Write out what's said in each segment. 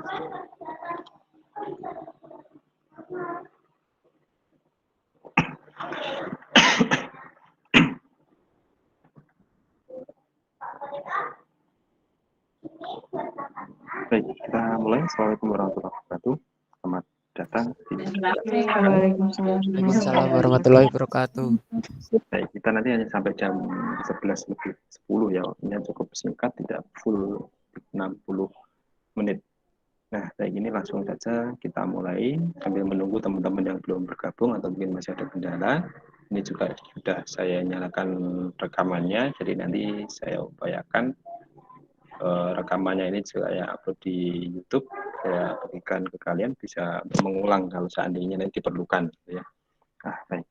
Baik, kita mulai. Assalamualaikum warahmatullahi wabarakatuh. Selamat datang di Waalaikumsalam warahmatullahi wabarakatuh. Baik, kita nanti hanya sampai jam 11 lebih 10 ya. Ini cukup singkat, tidak full 60 menit. Nah, kayak gini langsung saja kita mulai sambil menunggu teman-teman yang belum bergabung atau mungkin masih ada kendala. Ini juga sudah saya nyalakan rekamannya, jadi nanti saya upayakan rekamannya ini saya upload di YouTube, saya berikan ke kalian bisa mengulang kalau seandainya nanti diperlukan, ya. Baik.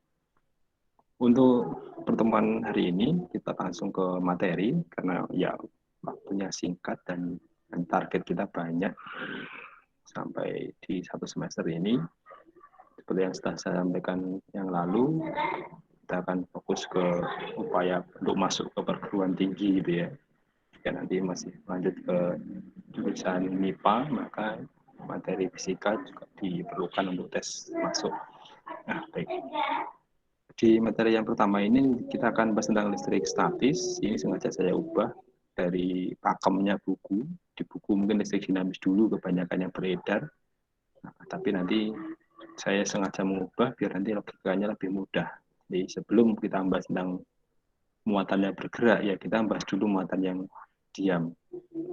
Untuk pertemuan hari ini kita langsung ke materi karena ya waktunya singkat dan target kita banyak sampai di satu semester ini. Seperti yang sudah saya sampaikan yang lalu, kita akan fokus ke upaya untuk masuk ke perguruan tinggi gitu ya. Jika nanti masih lanjut ke jurusan MIPA, maka materi fisika juga diperlukan untuk tes masuk. Baik. Di materi yang pertama ini kita akan bahas tentang listrik statis. Ini sengaja saya ubah dari pakemnya buku. Di buku mungkin listrik dinamis dulu kebanyakan yang beredar. Tapi nanti saya sengaja mengubah biar nanti logikanya lebih mudah. Jadi sebelum kita bahas tentang muatannya bergerak, ya kita bahas dulu muatan yang diam,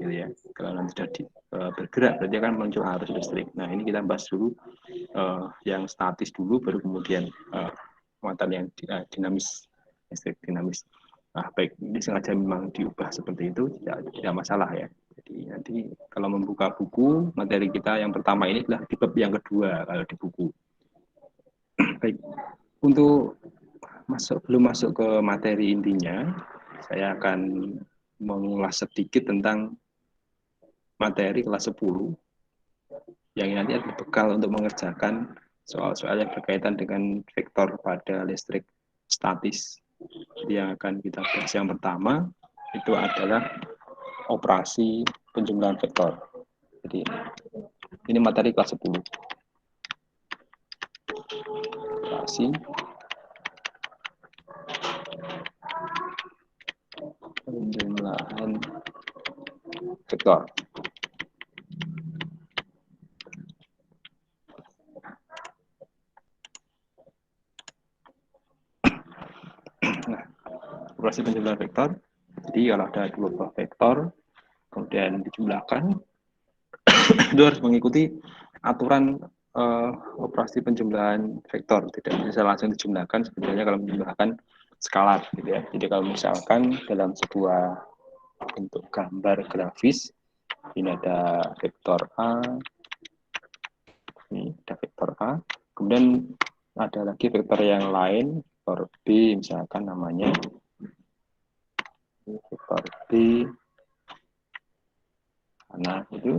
gitu ya. Kalau nanti sudah bergerak, berarti akan muncul arus listrik. Nah, ini kita bahas dulu yang statis dulu, baru kemudian muatan yang dinamis, listrik dinamis. Baik, ini sengaja memang diubah seperti itu, tidak masalah ya. Jadi nanti kalau membuka buku, materi kita yang pertama ini adalah di bab yang kedua kalau di buku. Baik, untuk belum masuk ke materi intinya, saya akan mengulas sedikit tentang materi kelas 10 yang nanti ada bekal untuk mengerjakan soal-soal yang berkaitan dengan vektor pada listrik statis. Jadi yang akan kita bahas yang pertama itu adalah operasi penjumlahan vektor. Jadi ini materi kelas 10. Operasi penjumlahan vektor. Nah, operasi penjumlahan vektor. Jadi kalau ada dua buah vektor, kemudian dijumlahkan, itu harus mengikuti aturan operasi penjumlahan vektor. Tidak bisa langsung dijumlahkan sebenarnya kalau menjumlahkan skalar, gitu ya. Jadi kalau misalkan dalam sebuah bentuk gambar grafis, ini ada vektor A, ini ada vektor A, kemudian ada lagi vektor yang lain, vektor B misalkan namanya, ini vektor B, panah itu,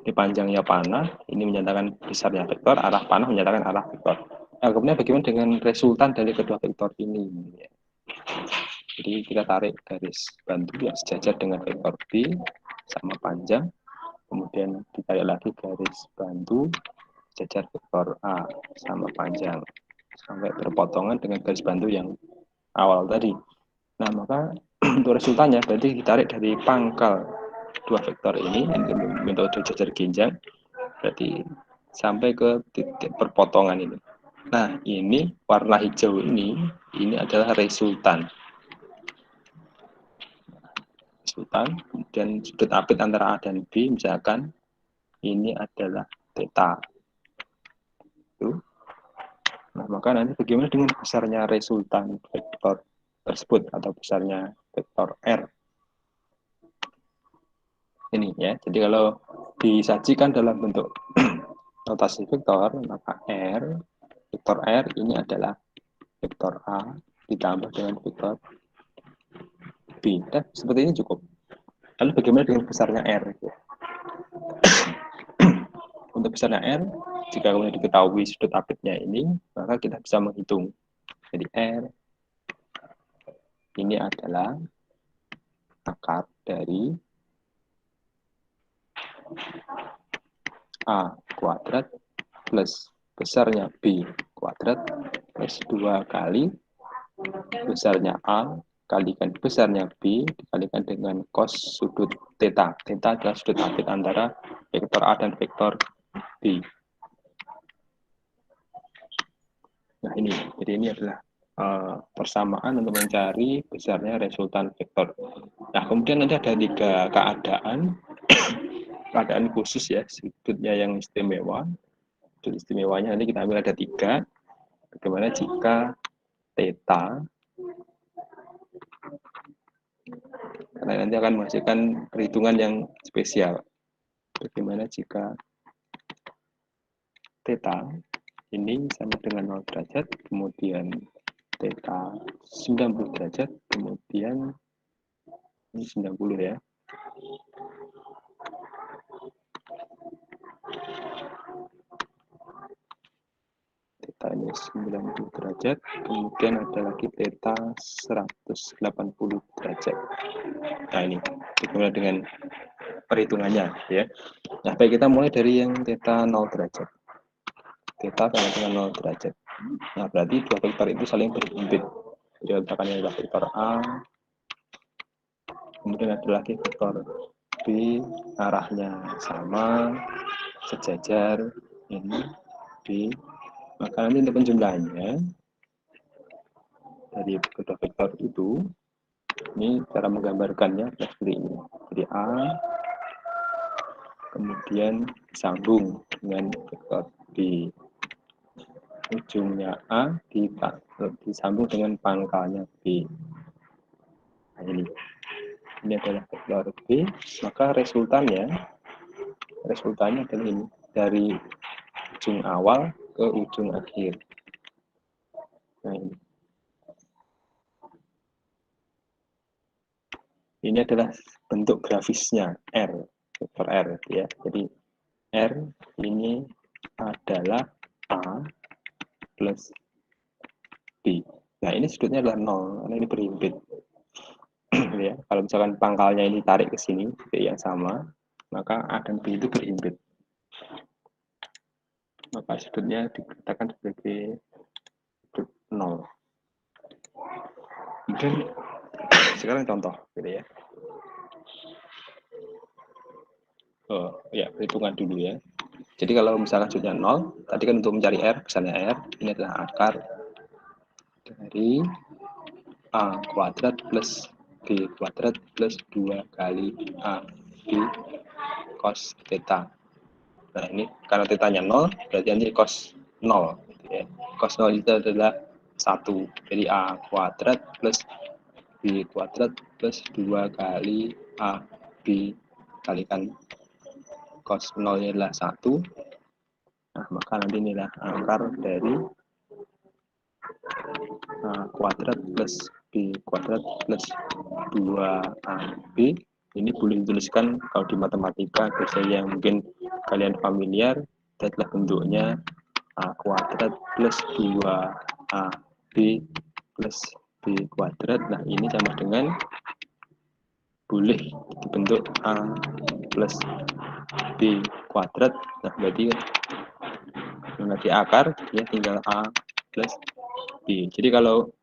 ini panjangnya panah, ini menyatakan besarnya vektor, arah panah menyatakan arah vektor. Nah, kemudian bagaimana dengan resultan dari kedua vektor ini? Jadi kita tarik garis bantu yang sejajar dengan vektor B sama panjang, kemudian ditarik lagi garis bantu sejajar vektor A sama panjang, sampai berpotongan dengan garis bantu yang awal tadi. Nah, maka untuk resultannya berarti ditarik dari pangkal dua vektor ini metode jajar genjang, berarti sampai ke titik perpotongan ini. Nah, ini warna hijau ini adalah resultan. Kemudian sudut apit antara A dan B misalkan ini adalah theta. Nah, maka nanti bagaimana dengan besarnya resultan vektor tersebut atau besarnya vektor R? Ini ya. Jadi kalau disajikan dalam bentuk notasi vektor, maka vektor R ini adalah vektor A ditambah dengan vektor B. Dan seperti ini cukup. Lalu bagaimana dengan besarnya R? Untuk besarnya R, jika kemudian diketahui sudut apitnya ini, maka kita bisa menghitung. Jadi R ini adalah akar dari A kuadrat plus besarnya B kuadrat plus 2 kali besarnya A kalikan besarnya B dikalikan dengan cos sudut theta. Theta adalah sudut apit antara vektor A dan vektor B. Nah ini, jadi ini adalah persamaan untuk mencari besarnya resultan vektor. Nah kemudian nanti ada 3 keadaan khusus ya, sudutnya yang istimewa. Sudut istimewanya nanti kita ambil ada 3. Bagaimana jika theta, karena nanti akan menghasilkan perhitungan yang spesial. Bagaimana jika theta ini sama dengan 0 derajat, kemudian theta 90 derajat, kemudian ini 90 ya. Theta ini 90 derajat, kemudian ada lagi theta 180 derajat. Nah ini bagaimana dengan perhitungannya ya. Nah baik, kita mulai dari yang theta 0 derajat. Theta sama dengan 0 derajat. Nah berarti dua vektor itu saling berhimpit. Jadi misalkan ini adalah vektor A, kemudian ada lagi vektor B, arahnya sama, sejajar, ini B. Maka nanti untuk penjumlahannya dari kedua vektor itu, ini cara menggambarkannya seperti ini. Jadi A, kemudian disambung dengan vektor B. Ujungnya A disambung dengan pangkalnya B. Nah, ini adalah vektor B, maka resultannya adalah ini, dari ujung awal ke ujung akhir. Nah, ini adalah bentuk grafisnya R, vektor R ya. Jadi R ini adalah A plus B. Nah ini sudutnya adalah 0, karena ini berhimpit. Ya, kalau misalkan pangkalnya ini tarik ke sini, B yang sama, maka A dan B itu berhimpit. Maka sudutnya dikatakan sebagai sudut 0. Kemudian sekarang contoh, gitu ya. Oh ya, perhitungan dulu ya. Jadi kalau misalkan sudutnya 0, tadi kan untuk mencari R, besarnya R, ini adalah akar dari A kuadrat plus B kuadrat plus 2 kali A B cos theta. Nah ini karena tetanya 0, berarti nanti cos 0. Ya. Cos 0 itu adalah 1. Jadi A kuadrat plus B kuadrat plus 2 kali A B kalikan cos 0-nya adalah 1. Nah maka nanti inilah akar dari A kuadrat plus B kuadrat plus 2AB. Ini boleh dituliskan kalau di matematika, biasanya yang mungkin kalian familiar, adalah bentuknya A kuadrat plus 2AB plus B kuadrat. Nah ini sama dengan boleh dibentuk A plus B kuadrat. Nah berarti di akar ya tinggal A plus B. Jadi kalau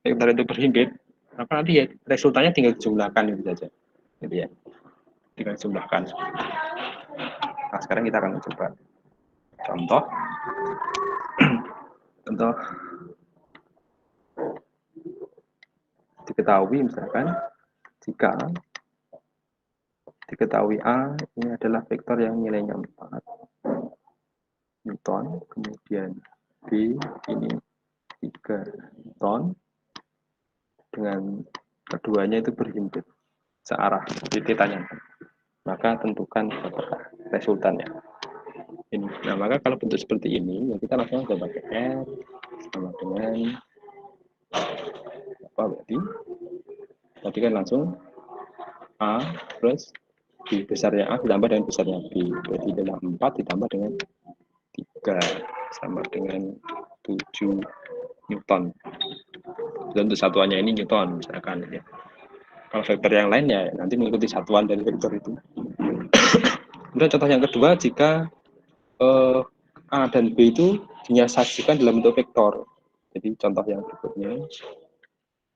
vektor itu berhimpit, maka nanti ya resultannya tinggal dijumlahkan itu saja. Jadi ya, tinggal dijumlahkan. Nah sekarang kita akan coba contoh. Contoh diketahui misalkan jika diketahui A ini adalah vektor yang nilainya 4 Newton, kemudian B ini 3 Newton, dengan keduanya itu berhimpit searah di titanya, maka tentukan resultannya. Ini. Nah maka kalau bentuk seperti ini, ya kita langsung aja pakai R sama dengan apa berarti? Tadi kan langsung A plus B, besarnya A ditambah dengan besarnya B, berarti adalah 4 ditambah dengan 3 sama dengan 7 Newton. Dan untuk satuannya ini Newton misalkan ya. Kalau vektor yang lain ya nanti mengikuti satuan dari vektor itu. Kemudian contoh yang kedua, jika A dan B itu disajikan dalam bentuk vektor. Jadi contoh yang berikutnya,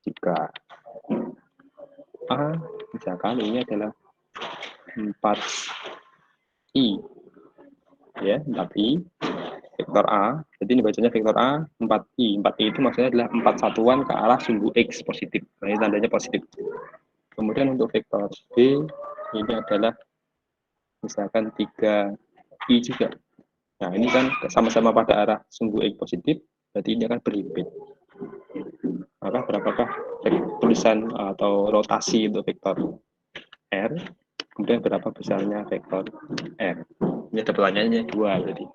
jika A, misalkan ini adalah 4I, ya, 4I, vektor A, jadi ini bacanya vektor A, 4I. 4I itu maksudnya adalah 4 satuan ke arah sumbu X positif. Nah, ini tandanya positif. Kemudian untuk vektor B, ini adalah misalkan 3I juga. Nah, ini kan sama-sama pada arah sumbu X positif, berarti ini akan berhimpit. Maka berapakah tulisan atau rotasi untuk vektor R, kemudian berapa besarnya vektor R. Ini ada pertanyaannya dua tadi.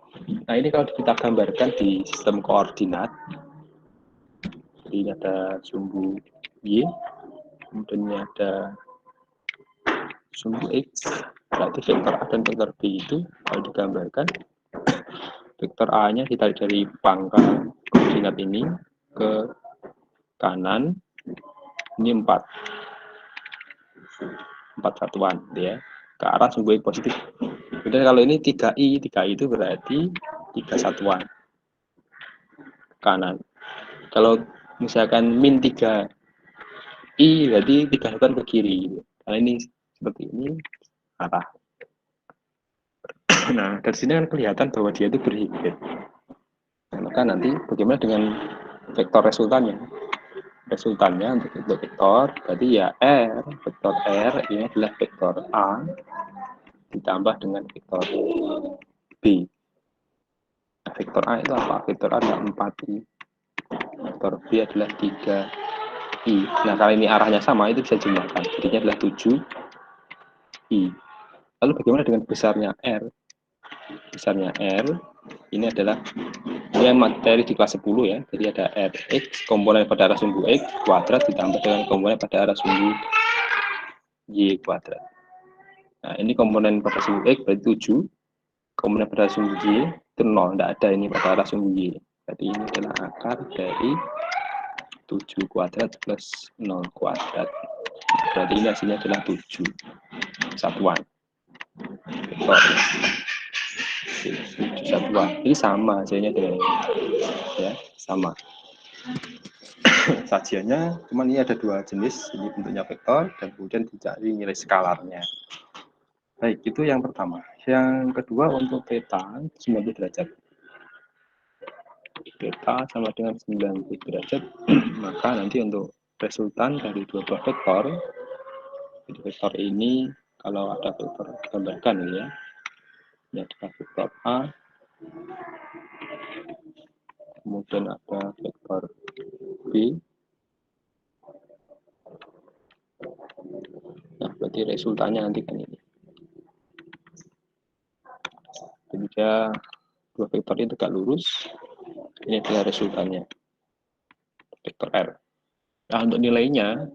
Nah, ini kalau kita gambarkan di sistem koordinat, jadi ini ada sumbu Y, kemudian ini ada sumbu X, berarti vektor A dan vektor B itu kalau digambarkan, vektor A-nya ditarik dari pangkal koordinat ini ke kanan, ini 4 satuan, ya, ke arah sumbu X positif. Kemudian kalau ini 3I itu berarti 3 satuan ke kanan. Kalau misalkan min 3I berarti 3 satuan ke kiri. Karena ini seperti ini arah. Nah, dari sini kan kelihatan bahwa dia itu berhimpit. Nah, maka nanti bagaimana dengan vektor resultannya? Resultannya untuk vektor, berarti ya R, vektor R ini adalah vektor A ditambah dengan vektor B. Nah, vektor A itu apa? Vektor A adalah 4I. Vektor B adalah 3I. Nah, kalau ini arahnya sama, itu bisa jumlahkan. Jadinya adalah 7I. Lalu bagaimana dengan besarnya R? Besarnya R, ini adalah materi di kelas 10 ya. Jadi ada Rx, komponen pada arah sumbu X kuadrat ditambah dengan komponen pada arah sumbu Y kuadrat. Nah, ini komponen pada sumbu X berarti 7. Komponen pada sumbu Y itu 0. Tidak ada ini pada arah sumbu Y. Berarti ini adalah akar dari 7 kuadrat plus 0 kuadrat. Berarti ini hasilnya adalah 7 satuan. Vektor 7 satuan. Ini sama hasilnya dengan ya, sama. Sajiannya, cuman ini ada dua jenis, ini bentuknya vektor dan kemudian dicari nilai skalarnya. Baik, itu yang pertama. Yang kedua untuk theta 90 derajat. Theta sama dengan 90 derajat, maka nanti untuk resultan dari dua buah vektor, jadi vektor ini kalau ada vektor gambarkan ya, ini adalah vektor A, kemudian ada vektor B. Nah, berarti resultannya nanti kan ini. Ketika dua vektor ini tegak lurus, ini adalah resultannya, vektor R. Nah, untuk nilainya,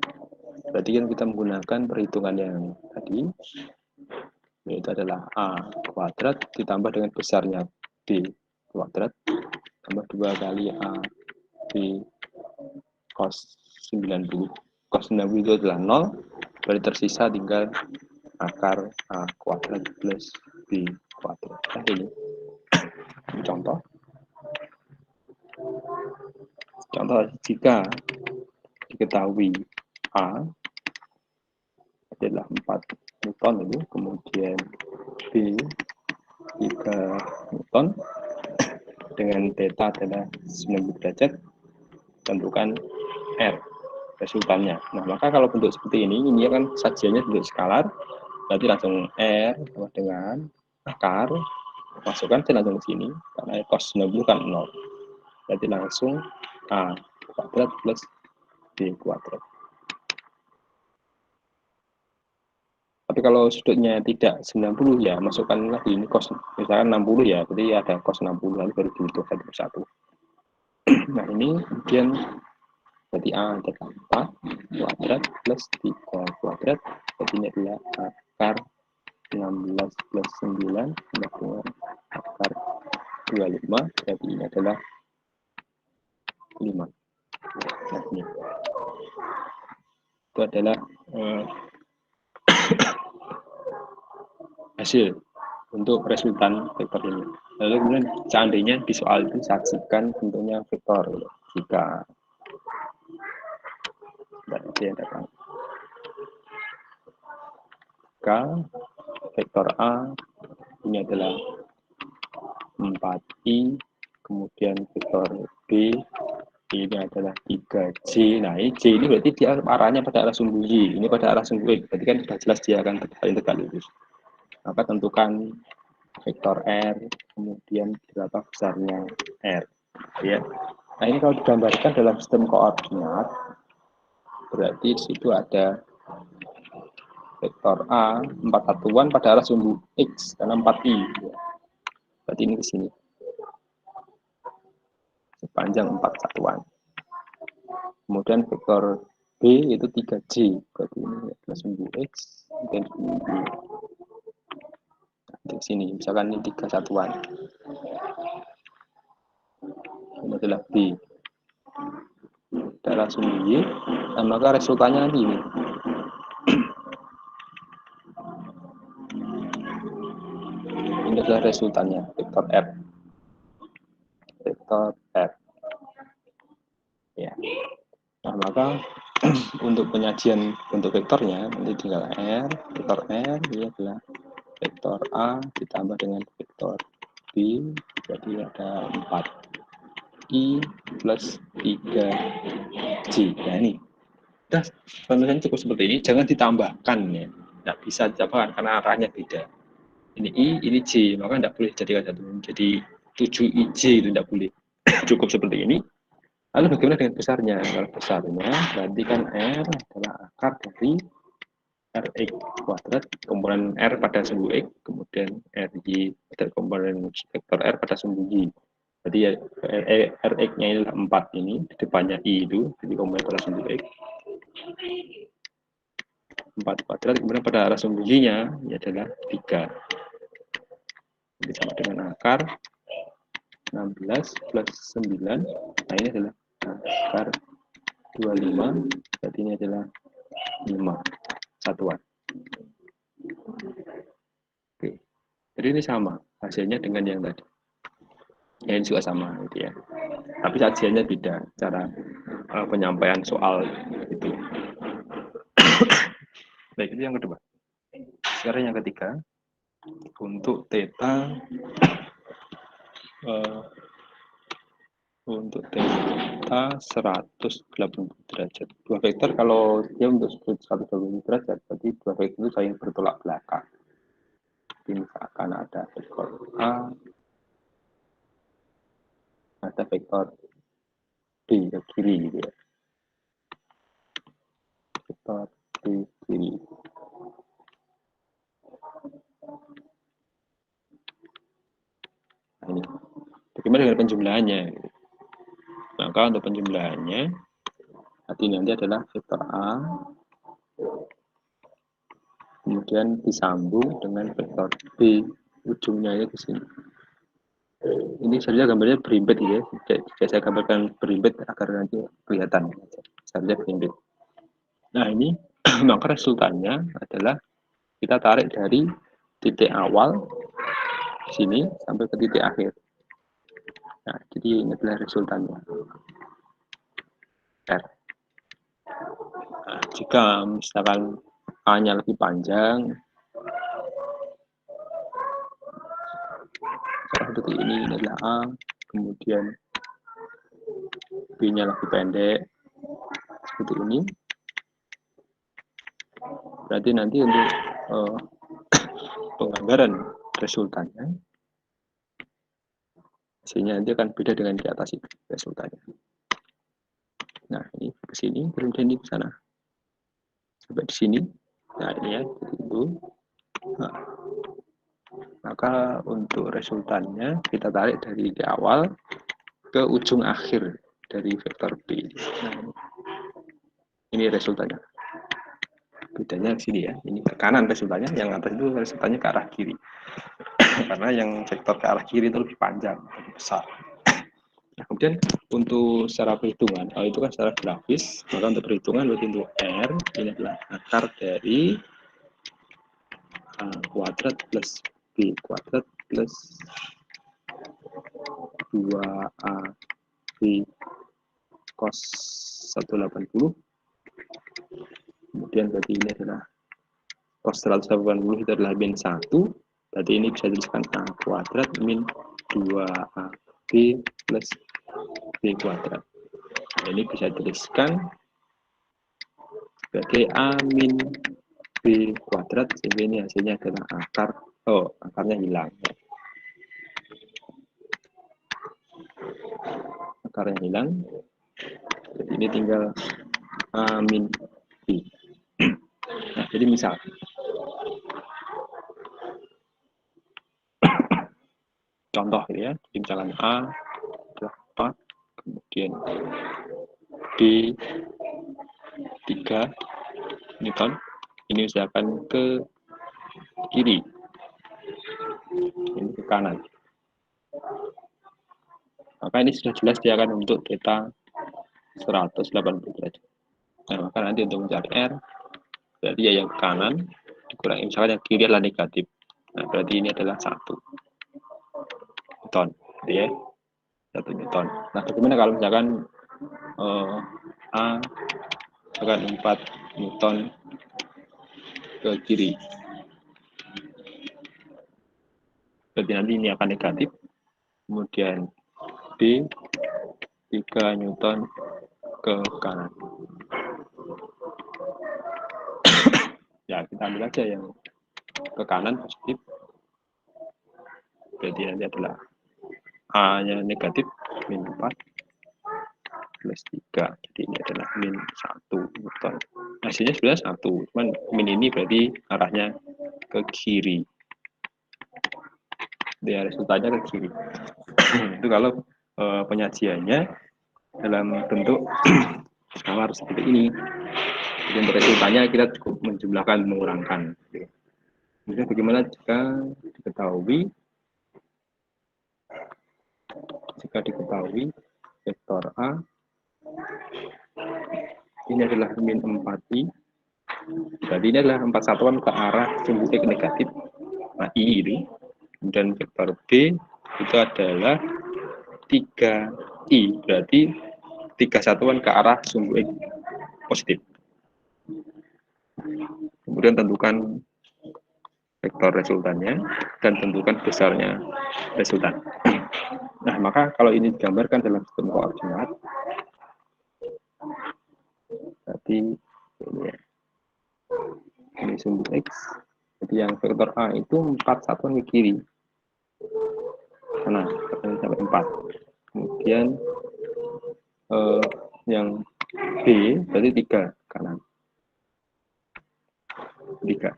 berarti kan kita menggunakan perhitungan yang tadi, yaitu adalah A kuadrat ditambah dengan besarnya B kuadrat, tambah 2 kali A B cos 90. Cos 90 itu adalah 0, berarti tersisa tinggal akar A kuadrat plus B kuadrat. Nah, ini contoh. Contoh, jika diketahui A adalah 4 Newton itu, kemudian B 3 Newton, dengan theta adalah 90 derajat, tentukan R resultannya. Nah, maka kalau bentuk seperti ini kan sajiannya bentuk skalar, berarti langsung R sama dengan akar, masukkan dan langsung ke sini, karena cos 90 kan 0. Berarti langsung A kuadrat plus B kuadrat. Tapi kalau sudutnya tidak 90 ya, masukkan lagi ini cos, misalkan 60 ya, berarti ada cos 60, lalu baru dihitung satu persatu. Nah, ini kemudian berarti A adalah 4 kuadrat plus 3 kuadrat, berarti ini adalah akar 16 plus 9 dengan akar 25, berarti ini adalah 5. Nah, ini itu adalah hasil untuk resultan vektor ini. Lalu kemudian seandainya di soal itu saksikan bentuknya vektor jika dia datang K vektor A ini adalah 4i, kemudian vektor B ini adalah 3J. Nah, ini J ini berarti dia arahnya pada arah sumbu Y, ini pada arah sumbu X, berarti kan sudah jelas dia akan tegak lurus. Maka tentukan vektor R, kemudian berapa besarnya R, ya. Nah, ini kalau digambarkan dalam sistem koordinat, berarti di situ ada vektor A 4 satuan pada arah sumbu X karena 4i, ya. Berarti ini ke sini sepanjang 4 satuan. Kemudian vektor B itu 3J, berarti ini adalah sumbu X dan sumbu Y. Di sini misalkan ini 3 satuan, ini adalah B adalah sumbu Y, dan maka resultannya nanti ini adalah resultannya vektor R, ya. Nah, maka untuk penyajian bentuk vektornya nanti tinggal R, vektor R ini adalah vektor A ditambah dengan vektor B, jadi ada 4i plus 3J. Nah, ini udah penulisannya cukup seperti ini, jangan ditambahkan ya, tidak bisa ditambahkan karena arahnya beda. Ini I, ini J, maka tidak boleh jadikan satu, jadi 7IJ itu tidak boleh. Cukup seperti ini. Lalu bagaimana dengan besarnya? Kalau besarnya berarti kan R adalah akar dari Rx kuadrat komponen R pada sumbu X, kemudian RY pada komponen vektor R pada sumbu Y. Jadi ya, Rx-nya adalah 4 ini, di depannya I itu, jadi komponen pada sumbu X. 4 kuadrat, kemudian pada arah sumbu Y-nya adalah 3. Jadi sama dengan akar 16 plus 9, nah ini adalah akar 25, berarti ini adalah 5 satuan. Oke. Jadi ini sama hasilnya dengan yang tadi. Ya, ini juga sama gitu ya. Tapi sajiannya beda cara penyampaian soal itu. Baik, itu yang kedua. Sekarang yang ketiga, untuk theta untuk theta 180 derajat. Dua vektor kalau dia untuk 180 derajat, berarti dua vektor itu saling bertolak belakang. Jadi misalkan ada vektor A, ada vektor B ke kiri gitu ya. Vektor B kiri. Nah, ini. Bagaimana dengan penjumlahannya? Maka untuk penjumlahannya, nanti adalah vektor A, kemudian disambung dengan vektor B, ujungnya ke sini. Ini sebenarnya gambarnya berimbet ya, saya gambarkan berimbet agar nanti kelihatan. Sebenarnya berimbet. Nah ini, maka resultannya adalah kita tarik dari titik awal sini sampai ke titik akhir. Nah, jadi ini adalah resultannya. R. Nah, jika misalkan A-nya lebih panjang, seperti ini adalah A, kemudian B-nya lebih pendek, seperti ini. Berarti nanti untuk penggambaran resultannya, hasilnya nanti akan beda dengan di atas itu resultannya. Nah, ini ke sini, kemudian ini ke sana. Sampai di sini. Nah, ini ya, itu. Nah, maka untuk resultannya kita tarik dari di awal ke ujung akhir dari vektor B. Nah, ini resultannya. Bedanya di sini ya. Ini ke kanan resultannya, yang atas itu resultannya ke arah kiri. Karena yang vektor ke arah kiri itu lebih panjang, lebih besar. Nah, kemudian untuk secara perhitungan, kalau itu kan secara grafis, maka untuk perhitungan berarti untuk R ini adalah akar dari A kuadrat plus B kuadrat plus 2AB cos 180. Kemudian berarti ini adalah cos 180 itu adalah min 1. Berarti ini bisa dituliskan A kuadrat min 2AB plus B kuadrat. Ini bisa dituliskan sebagai A min B kuadrat, sehingga ini hasilnya adalah akar, akarnya hilang. Akarnya hilang, jadi ini tinggal A min B. Nah, jadi misal contoh ya, misalkan A adalah 4, kemudian B 3 Newton, ini usahakan ke kiri, ini ke kanan. Maka ini sudah jelas dia akan untuk theta 180 derajat. Nah, maka nanti untuk mencari R, berarti ya yang kanan dikurangi, misalkan yang kiri adalah negatif. Nah, berarti ini adalah 1 Newton, ya, 1 Newton. Nah, bagaimana kalau misalkan A misalkan 4 Newton ke kiri? Berarti nanti ini akan negatif. Kemudian B 3 Newton ke kanan. Ya, kita ambil aja yang ke kanan positif. Berarti nanti adalah A-nya negatif, min 4 plus 3. Jadi ini adalah min 1 Newton. Hasilnya sebenarnya 1, cuman min ini berarti arahnya ke kiri. Dia resultannya ke kiri. Itu kalau penyajiannya dalam bentuk skala seperti ini. Jadi untuk resultannya kita cukup menjumlahkan, mengurangkan. Kemudian bagaimana jika diketahui vektor A ini adalah min 4i, berarti ini adalah 4 satuan ke arah sumbu X negatif, nah I ini. Dan vektor B itu adalah 3i, berarti 3 satuan ke arah sumbu X positif. Kemudian tentukan vektor resultannya dan tentukan besarnya resultan. Nah, maka kalau ini digambarkan dalam sistem koordinat, berarti ini ya, ini sumbu X. Jadi yang vektor A itu 4 satuan ke kiri. Nah, sampai 4. Kemudian yang B berarti 3 kanan. 3.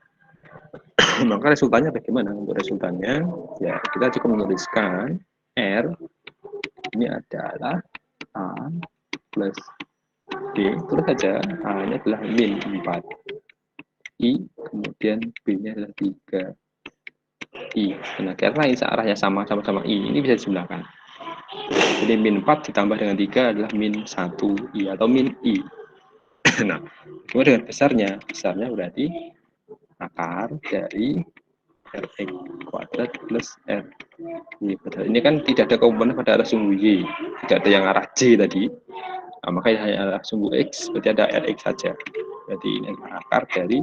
Maka resultannya bagaimana? Untuk resultannya, ya kita cukup menuliskan R ini adalah A plus D, terus saja A-nya adalah min 4 I, kemudian B-nya adalah 3 I. Nah, karena ini arahnya sama-sama I, ini bisa dijumlahkan. Jadi min 4 ditambah dengan 3 adalah min 1 I atau min I. Nah, kemudian dengan besarnya berarti akar dari Rx kuadrat plus R. Ini kan tidak ada komponen pada arah sumbu Y, tidak ada yang arah J tadi. Nah, maka hanya arah sumbu X, berarti ada Rx saja. Berarti ini akar dari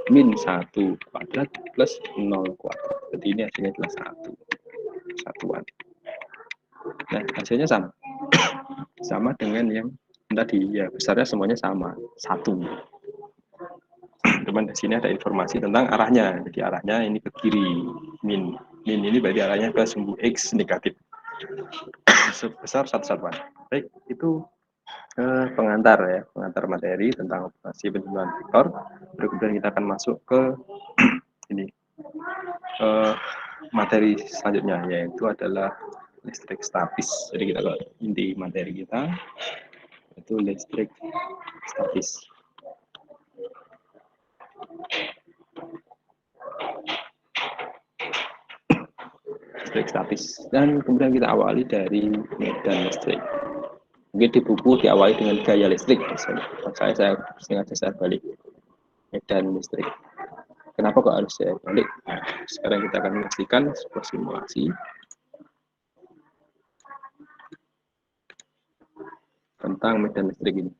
min 1 kuadrat plus 0 kuadrat. Berarti ini hasilnya adalah 1 satuan. Nah, hasilnya sama. Sama dengan yang tadi, ya besarnya semuanya sama, 1. Cuman di sini ada informasi tentang arahnya. Jadi arahnya ini ke kiri, min ini berarti arahnya ke sumbu X negatif sebesar 1 satuan. Baik, itu pengantar materi tentang operasi penjumlahan vektor. Kemudian kita akan masuk ke ini materi selanjutnya, yaitu adalah listrik statis. Jadi kita ke inti materi kita, yaitu listrik statis. Listrik statis, dan kemudian kita awali dari medan listrik. Mungkin di buku diawali dengan gaya listrik, saya sengaja saya balik medan listrik. Kenapa kok harus saya balik? Nah, sekarang kita akan menyaksikan sebuah simulasi tentang medan listrik ini.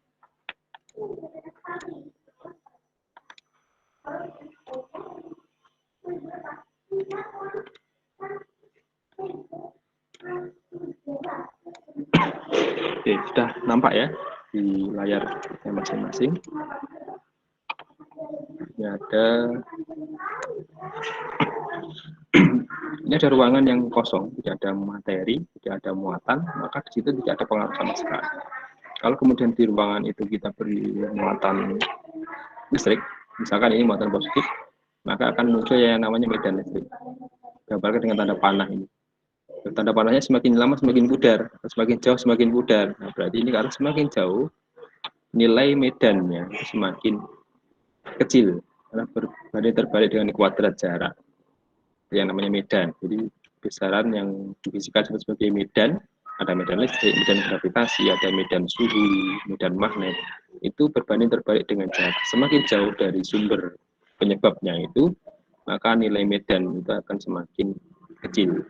Oke, sudah nampak ya di layar masing-masing. Ini ada ruangan yang kosong, tidak ada materi, tidak ada muatan, maka di situ tidak ada pengaruh sama sekali. Kalau kemudian di ruangan itu kita beri muatan listrik, misalkan ini muatan positif, maka akan muncul yang namanya medan listrik. Gambarkan dengan tanda panah ini. Tanda panahnya semakin lama semakin pudar, semakin jauh semakin pudar. Nah, berarti ini karena semakin jauh nilai medannya semakin kecil karena berbanding terbalik dengan kuadrat jarak yang namanya medan. Jadi besaran yang difisikan sebagai medan, ada medan listrik, medan gravitasi, ada medan suhu, medan magnet, itu berbanding terbalik dengan jarak. Semakin jauh dari sumber penyebabnya itu, maka nilai medan itu akan semakin kecil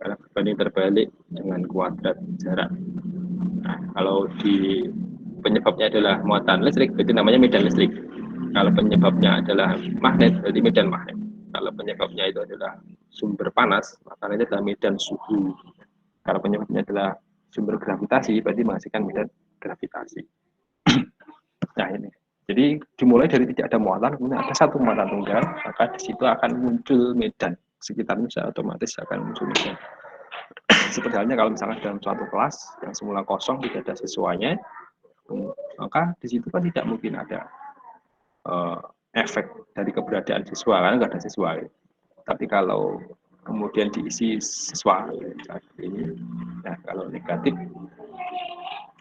karena berbanding terbalik dengan kuadrat jarak. Nah, kalau di penyebabnya adalah muatan listrik, berarti namanya medan listrik. Kalau penyebabnya adalah magnet, berarti medan magnet. Kalau penyebabnya itu adalah sumber panas, maka itu adalah medan suhu. Kalau penyebabnya adalah sumber gravitasi, berarti menghasilkan medan gravitasi. Nah ini, jadi dimulai dari tidak ada muatan, kemudian ada satu muatan tunggal, maka di situ akan muncul medan. Sekitarnya secara otomatis akan muncul medan. Seperti halnya kalau misalkan dalam suatu kelas yang semula kosong tidak ada siswanya, maka di situ kan tidak mungkin ada efek dari keberadaan siswa karena nggak ada siswa. Tapi kalau kemudian diisi siswa ini, nah kalau negatif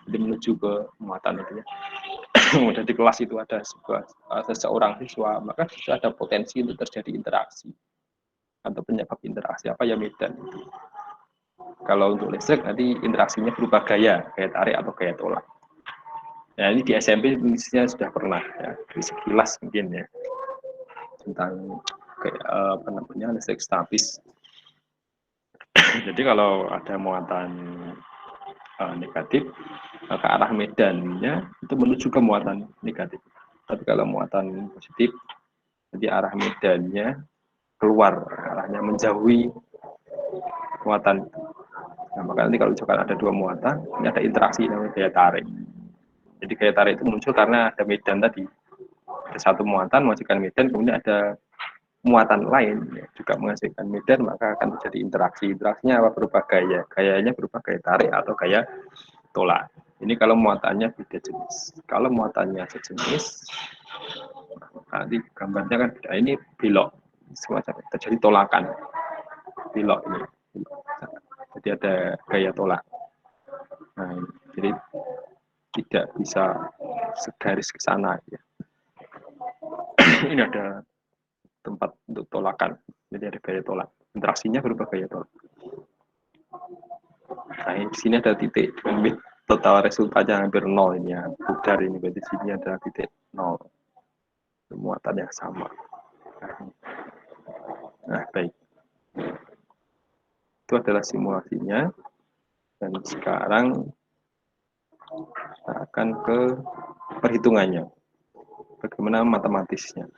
jadi menuju ke muatan itu ya. Kemudian di kelas itu ada seseorang siswa, maka ada potensi untuk terjadi interaksi atau penyebab interaksi apa ya medan itu. Kalau untuk listrik nanti interaksinya berupa gaya tarik atau gaya tolak. Nah ini di SMP misalnya sudah pernah ya, di sekilas mungkin ya tentang apa namanya listrik statis. Jadi kalau ada muatan negatif, maka arah medannya itu menuju ke muatan negatif. Tapi kalau muatan positif, jadi arah medannya keluar, arahnya menjauhi muatan. Nah, maka nanti kalau misalkan ada dua muatan, ini ada interaksi namanya gaya tarik. Jadi gaya tarik itu muncul karena ada medan tadi. Ada satu muatan menghasilkan medan, kemudian ada muatan lain ya, juga menghasilkan medan, maka akan terjadi interaksi. Interaksinya apa? Berupa gaya. Gayanya berupa gaya tarik atau gaya tolak. Ini kalau muatannya beda jenis. Kalau muatannya sejenis, nanti gambarnya kan beda. Ini belok, semacam terjadi tolakan. Belok ini. Jadi ada gaya tolak. Nah, jadi tidak bisa segaris ke sana. Ya. Ini ada tempat untuk tolakan. Jadi ada gaya tolak. Interaksinya berupa gaya tolak. Nah, di sini ada titik dengan total resultanya hampir 0 ini ya. Pudar ini berarti di sini ada titik 0. Muatan yang sama. Nah, baik. Itu adalah simulasinya. Dan sekarang kita akan ke perhitungannya. Bagaimana matematisnya.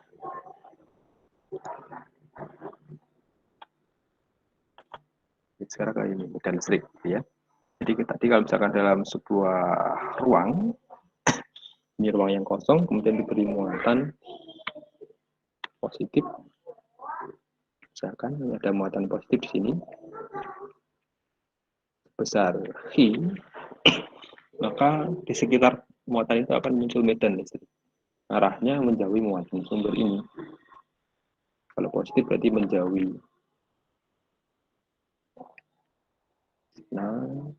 Sekarang kali ini medan listrik ya. Jadi tadi kalau misalkan dalam sebuah ruang, ini ruang yang kosong, kemudian diberi muatan positif. Misalkan ada muatan positif di sini besar V, maka di sekitar muatan itu akan muncul medan listrik. Arahnya menjauhi muatan sumber ini. Kalau positif berarti menjauhi. Nah,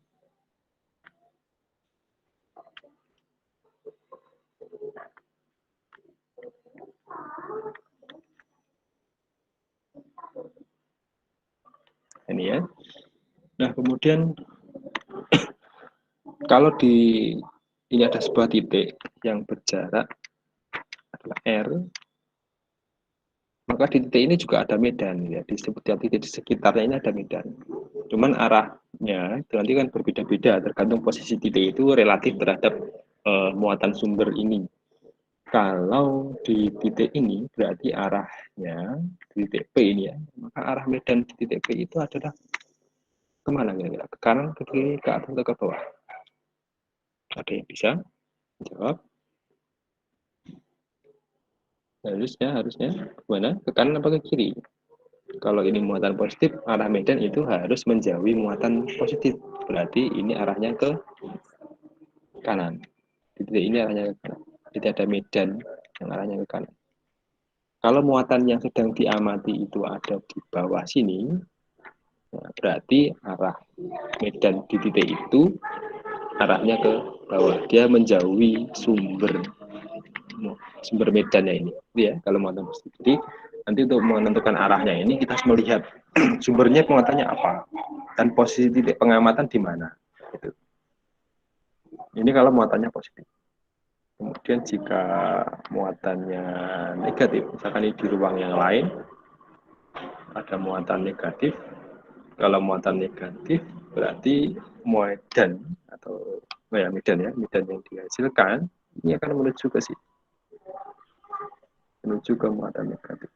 ini ya. Nah, kemudian kalau ini ada sebuah titik yang berjarak adalah R, maka di titik ini juga ada medan ya, di setiap titik di sekitarnya ini ada medan. Cuman arahnya itu nanti kan berbeda-beda tergantung posisi titik itu relatif terhadap muatan sumber ini. Kalau di titik ini berarti arahnya di titik P ini ya, maka arah medan di titik P itu adalah kemana kira-kira? Ke kanan, ke kiri, ke atas, atau ke bawah? Ada yang bisa jawab? Harusnya kemana? Ke kanan apa ke kiri? Kalau ini muatan positif, arah medan itu harus menjauhi muatan positif. Berarti ini arahnya ke kanan. Di titik ini arahnya ke kanan. Tidak ada medan yang arahnya ke kanan. Kalau muatan yang sedang diamati itu ada di bawah sini, nah berarti arah medan di titik itu arahnya ke bawah. Dia menjauhi sumber medannya ini. Ya, kalau muatan positif. Jadi nanti untuk menentukan arahnya ini kita harus melihat sumbernya muatannya apa dan posisi titik pengamatan di mana. Gitu. Ini kalau muatannya positif. Kemudian jika muatannya negatif, misalkan ini di ruang yang lain, ada muatan negatif. Kalau muatan negatif berarti medan atau medan yang dihasilkan ini akan menuju ke sini, menuju ke muatan negatif.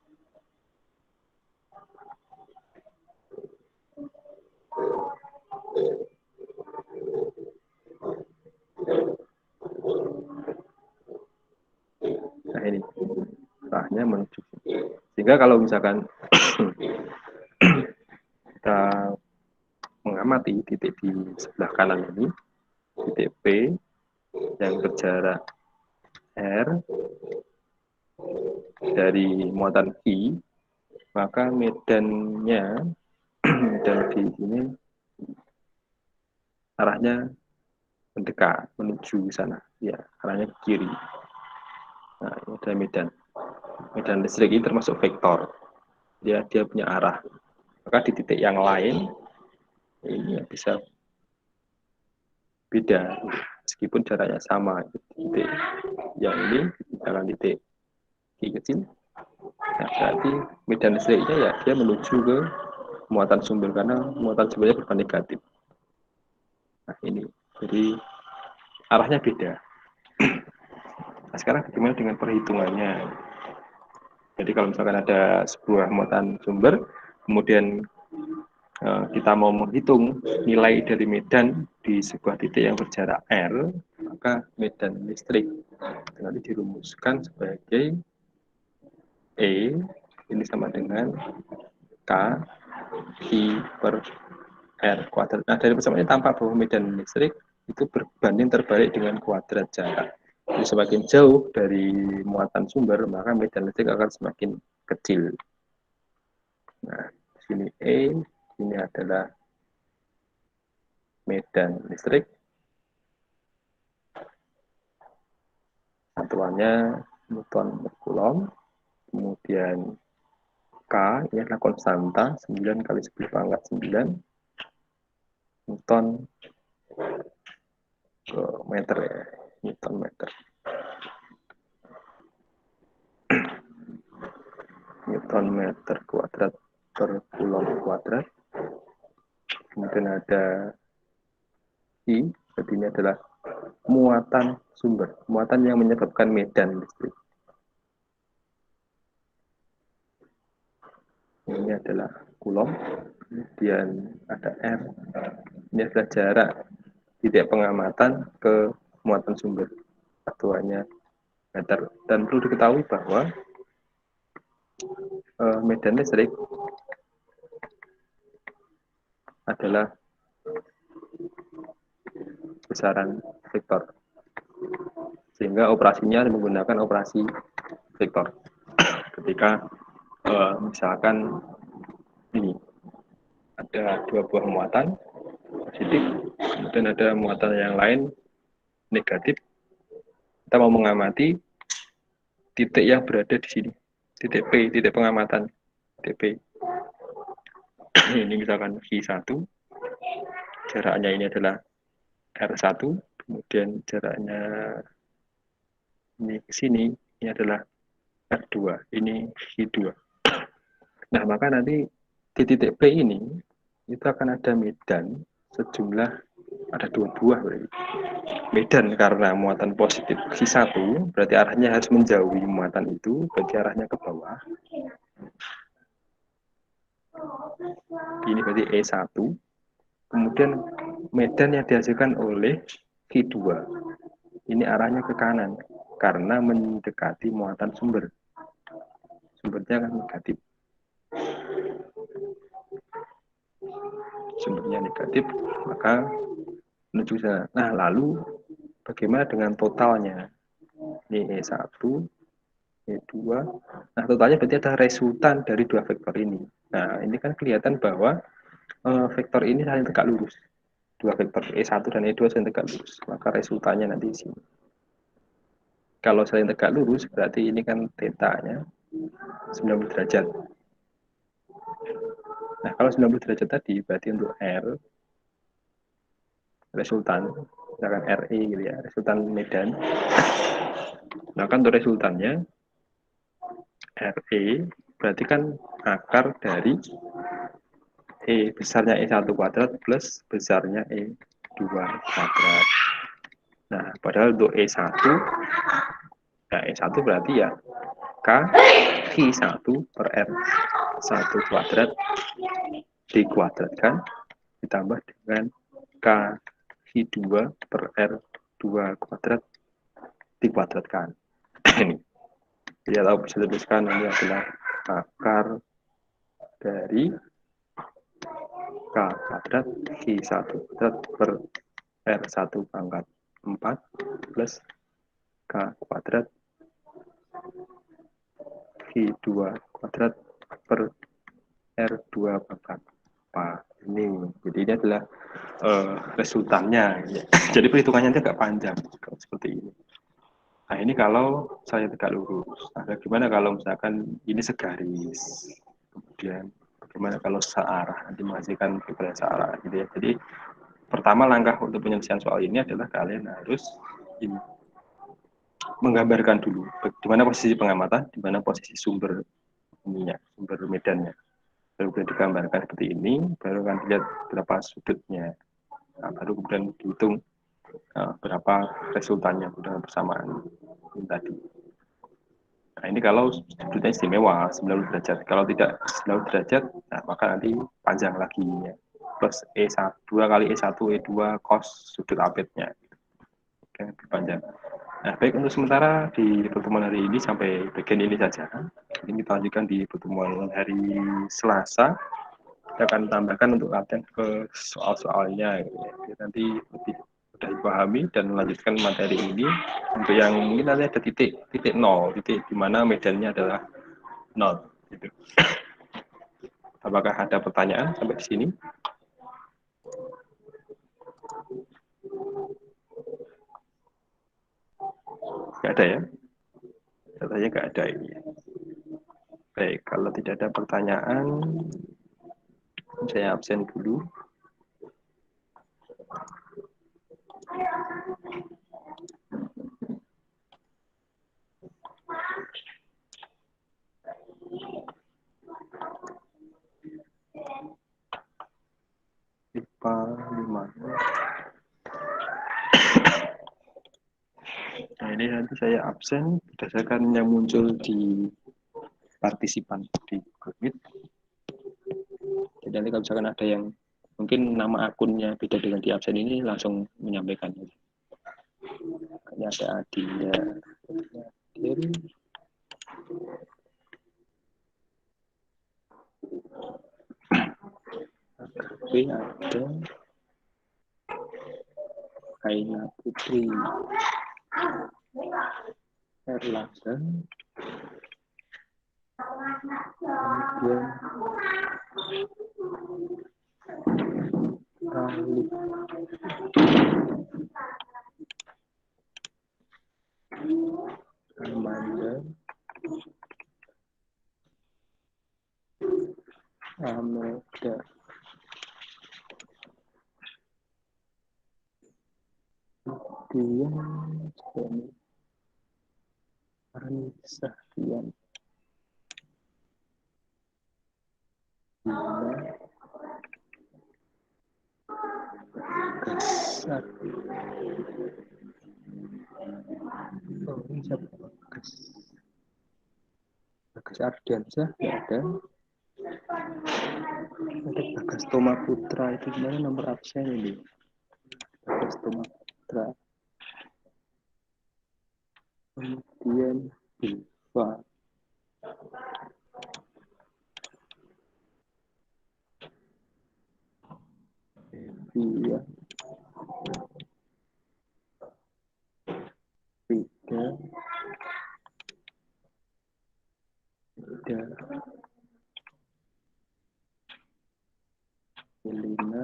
Nah ini arahnya menuju. Sehingga kalau misalkan kita mengamati titik di sebelah kanan ini, titik P yang berjarak R dari muatan I, maka medannya medan di sini arahnya mendekat menuju sana, ya arahnya ke kiri. Nah, ini ada medan listrik ini termasuk vektor, dia punya arah. Maka di titik yang lain ini bisa beda meskipun jaraknya sama. Titik yang ini misalkan titik I kecil, nah berarti medan listriknya ya dia menuju ke muatan sumber karena muatan sumbernya berupa negatif. Nah ini jadi arahnya beda. Nah, sekarang bagaimana dengan perhitungannya? Jadi kalau misalkan ada sebuah muatan sumber, kemudian kita mau menghitung nilai dari medan di sebuah titik yang berjarak R, maka medan listrik nanti dirumuskan sebagai E ini sama dengan K I per R kuadrat. Nah dari persamaannya tampak bahwa medan listrik itu berbanding terbalik dengan kuadrat jarak. Jadi semakin jauh dari muatan sumber, maka medan listrik akan semakin kecil. Nah, sini E, ini adalah medan listrik. Satuannya Newton per Coulomb. Kemudian K, ini adalah konstanta, 9 kali 10 pangkat 9. Newton ke meter ya, Newton meter. Newton meter kuadrat per Coulomb kuadrat. Kemudian ada I, jadi ini adalah muatan sumber, muatan yang menyebabkan medan listrik. Ini adalah Coulomb, kemudian ada R, ini adalah jarak titik pengamatan ke muatan sumber, satuannya meter. Dan perlu diketahui bahwa medan listrik adalah besaran vektor, sehingga operasinya menggunakan operasi vektor. Ketika misalkan ini ada dua buah muatan positif, kemudian ada muatan yang lain negatif, kita mau mengamati titik yang berada di sini, titik P, titik pengamatan, titik P. Ini misalkan I1, jaraknya ini adalah R1, kemudian jaraknya ini ke sini, ini adalah R2, ini I2. Nah, maka nanti di titik P ini itu akan ada medan sejumlah ada 2 buah berarti. Medan karena muatan positif Q1 berarti arahnya harus menjauhi muatan itu, berarti arahnya ke bawah. Ini berarti E1. Kemudian medan yang dihasilkan oleh Q2 ini arahnya ke kanan karena mendekati muatan sumber. Sumbernya kan negatif. Sumbernya negatif, maka menuju sana. Nah, lalu bagaimana dengan totalnya? Ini E1, E2. Nah, totalnya berarti ada resultan dari dua vektor ini. Nah, ini kan kelihatan bahwa vektor ini saling tegak lurus. Dua vektor E1 dan E2 saling tegak lurus. Maka resultannya nanti di sini. Kalau saling tegak lurus, berarti ini kan θ-nya 90 derajat. Nah, kalau 90 derajat tadi, berarti untuk R, resultan, misalkan RE gitu ya, resultan medan. Nah, kan untuk resultannya, RE berarti kan akar dari E besarnya E1 kuadrat plus besarnya E2 kuadrat. Nah, padahal untuk E1, nah E1 berarti ya K Q1 per R1 kuadrat dikuadratkan ditambah dengan K Q2 per R2 kuadrat dikuadratkan. Ini. Jadi atau bisa dituliskan ini adalah akar dari K kuadrat Q1 kuadrat per R1 pangkat 4 plus K kuadrat Q2 kuadrat per R2 pangkat 4. Ini. Jadi ini adalah resultannya. Jadi perhitungannya itu agak panjang seperti ini. Nah, ini kalau saya tegak lurus. Nah, bagaimana kalau misalkan ini segaris? Kemudian bagaimana kalau searah? Nanti menghasilkan perbedaan searah gitu ya. Jadi pertama langkah untuk penyelesaian soal ini adalah kalian harus ini, menggambarkan dulu di mana posisi pengamatan, di mana posisi sumber ininya, sumber medannya. Lalu kemudian digambarkan seperti ini, baru akan dilihat berapa sudutnya. Nah, baru kemudian dihitung berapa resultannya dengan persamaan ini tadi. Nah, ini kalau sudutnya istimewa 90 derajat. Kalau tidak 90 derajat, nah, maka nanti panjang lagi ya. Plus E1, 2 kali E1, E2 cos sudut apetnya. Oke, lebih panjang. Nah, baik untuk sementara di pertemuan hari ini sampai bagian ini saja. Ini kita lanjutkan di pertemuan hari Selasa. Kita akan tambahkan untuk latihan ke soal-soalnya. Jadi nanti lebih mudah dipahami dan melanjutkan materi ini. Untuk yang mungkin nanti ada titik nol, titik di mana medannya adalah nol. Gitu. Apakah ada pertanyaan sampai di sini? Nggak ada ya? Katanya nggak ada ini. Baik, kalau tidak ada pertanyaan, saya absen dulu. IPA 5. Nah, ini nanti saya absen berdasarkan yang muncul di partisipan di Google Meet. Jadi nanti kalau misalkan ada yang mungkin nama akunnya beda dengan di absen ini langsung menyampaikan. Ini ada Adia, tapi ada Aina Putri, Erlangga, kemudian Ralif, Amanda, Amelda, Dian, Anissa, Dian, Oh, ini siapa? Bagas Ardiansyah, ya ada. Ada Bagas Toma Putra, itu gimana nomor absen ini? Bagas Toma Putra. Kemudian Bilva. Iya. Rida. Rida. Elina.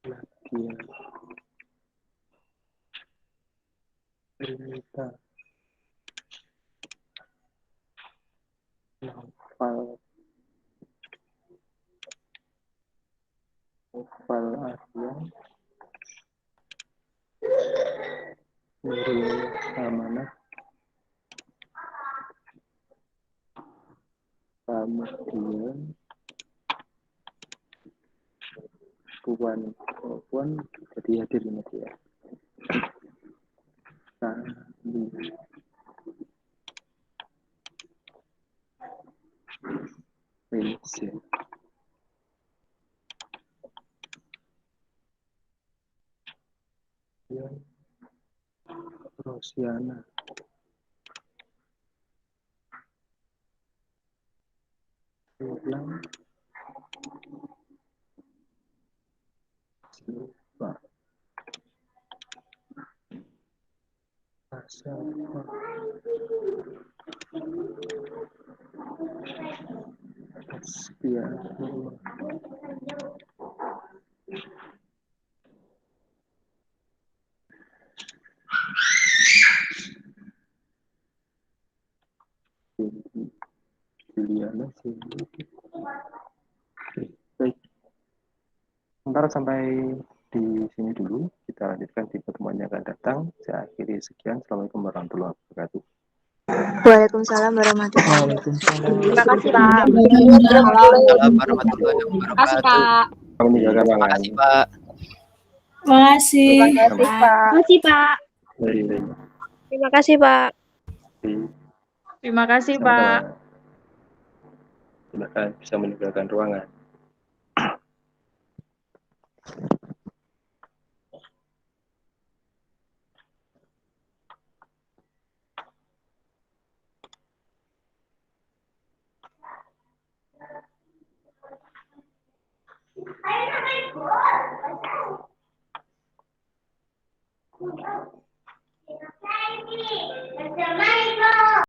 Nadia. Renita. Noval. Noval Aryan. Nurul Amanah. Kemudian Puan jadi hadir ini dia. Sandi. Vincent. Rosiana. Ulang. Silva. Asafa. Askia. Juliana. Baik. Sementara sampai di sini dulu. Kita lanjutkan di pertemuan yang akan datang. Saya akhiri sekian. Assalamualaikum warahmatullahi wabarakatuh. Waalaikumsalam warahmatullahi wabarakatuh. Terima kasih, Pak. Waalaikumsalam warahmatullahi Makasih, wabarakatuh. Pak. Kami menjaga Terima ruangan. kasih, Pak. Makasih. Terima kasih, Pak. Makasih, Pak. Dari Terima kasih, Pak. Terima kasih, Pak. sama-sama. Silakan bisa meninggalkan ruangan.